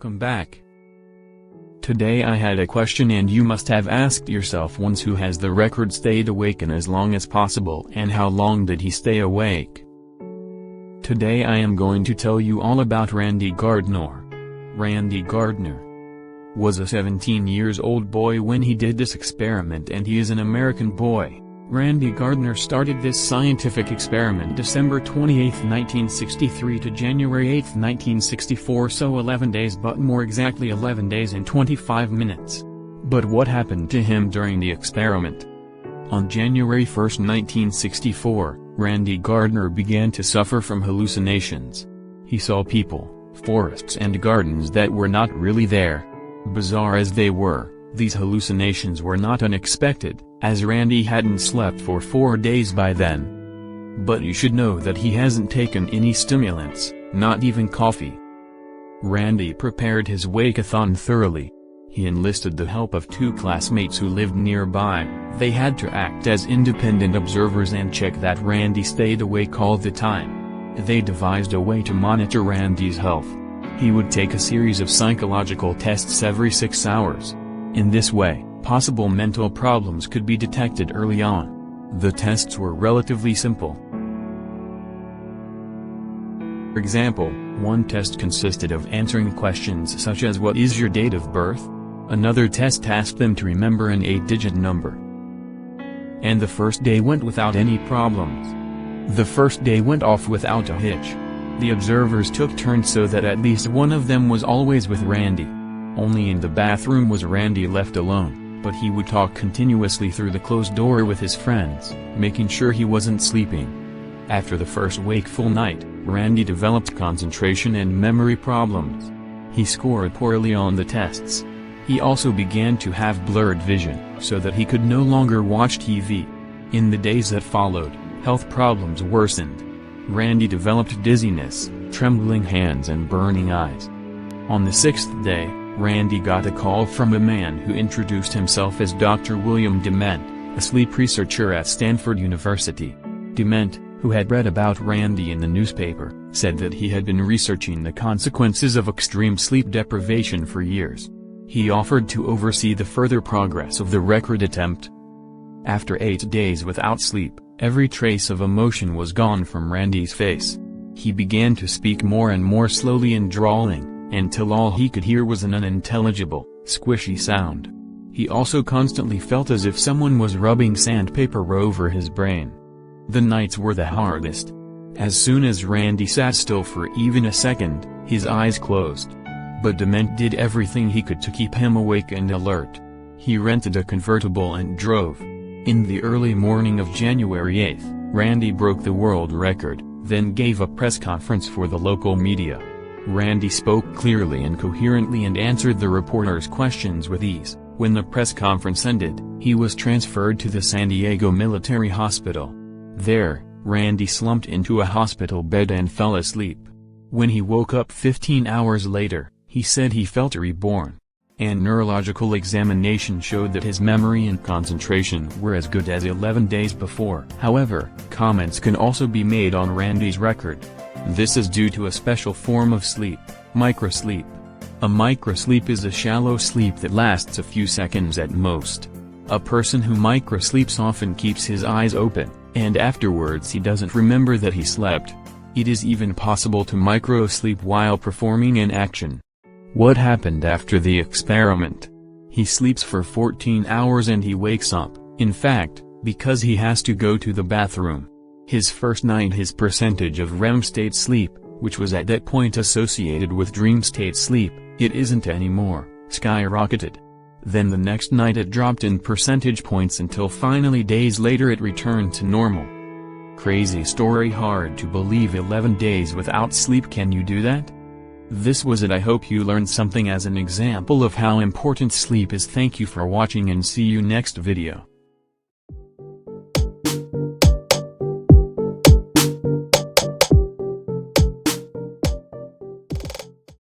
Welcome back. Today I had a question, and you must have asked yourself once, who has the record stayed awake as long as possible, and how long did he stay awake? Today I am going to tell you all about Randy Gardner. Randy Gardner was a 17-year-old boy when he did this experiment, and he is an American boy. Randy Gardner started this scientific experiment December 28, 1963 to January 8, 1964, so 11 days, but more exactly 11 days and 25 minutes. But what happened to him during the experiment? On January 1, 1964, Randy Gardner began to suffer from hallucinations. He saw people, forests and gardens that were not really there. Bizarre as they were, these hallucinations were not unexpected, as Randy hadn't slept for 4 days by then. But you should know that he hasn't taken any stimulants, not even coffee. Randy prepared his wake-a-thon thoroughly. He enlisted the help of 2 classmates who lived nearby. They had to act as independent observers and check that Randy stayed awake all the time. They devised a way to monitor Randy's health. He would take a series of psychological tests every 6 hours. In this way, possible mental problems could be detected early on. The tests were relatively simple. For example, one test consisted of answering questions such as "What is your date of birth?" Another test asked them to remember an 8-digit number. And the first day went without any problems. The first day went off without a hitch. The observers took turns so that at least one of them was always with Randy. Only in the bathroom was Randy left alone, but he would talk continuously through the closed door with his friends, making sure he wasn't sleeping. After the first wakeful night, Randy developed concentration and memory problems. He scored poorly on the tests. He also began to have blurred vision, so that he could no longer watch TV. In the days that followed, health problems worsened. Randy developed dizziness, trembling hands and burning eyes. On the 6th day, Randy got a call from a man who introduced himself as Dr. William Dement, a sleep researcher at Stanford University. Dement, who had read about Randy in the newspaper, said that he had been researching the consequences of extreme sleep deprivation for years. He offered to oversee the further progress of the record attempt. After 8 days without sleep, every trace of emotion was gone from Randy's face. He began to speak more and more slowly and drawling, until all he could hear was an unintelligible, squishy sound. He also constantly felt as if someone was rubbing sandpaper over his brain. The nights were the hardest. As soon as Randy sat still for even a second, his eyes closed. But Dement did everything he could to keep him awake and alert. He rented a convertible and drove. In the early morning of January 8, Randy broke the world record, then gave a press conference for the local media. Randy spoke clearly and coherently and answered the reporters' questions with ease. When the press conference ended, he was transferred to the San Diego Military Hospital. There, Randy slumped into a hospital bed and fell asleep. When he woke up 15 hours later, he said he felt reborn. An neurological examination showed that his memory and concentration were as good as 11 days before. However, comments can also be made on Randy's record. This is due to a special form of sleep, microsleep. A microsleep is a shallow sleep that lasts a few seconds at most. A person who microsleeps often keeps his eyes open, and afterwards he doesn't remember that he slept. It is even possible to microsleep while performing an action. What happened after the experiment? He sleeps for 14 hours and he wakes up, in fact, because he has to go to the bathroom. His first night, his percentage of REM state sleep, which was at that point associated with dream state sleep, it isn't anymore, skyrocketed. Then the next night it dropped in percentage points until finally days later it returned to normal. Crazy story, hard to believe. 11 days without sleep, can you do that? This was it. I hope you learned something as an example of how important sleep is. Thank you for watching and see you next video.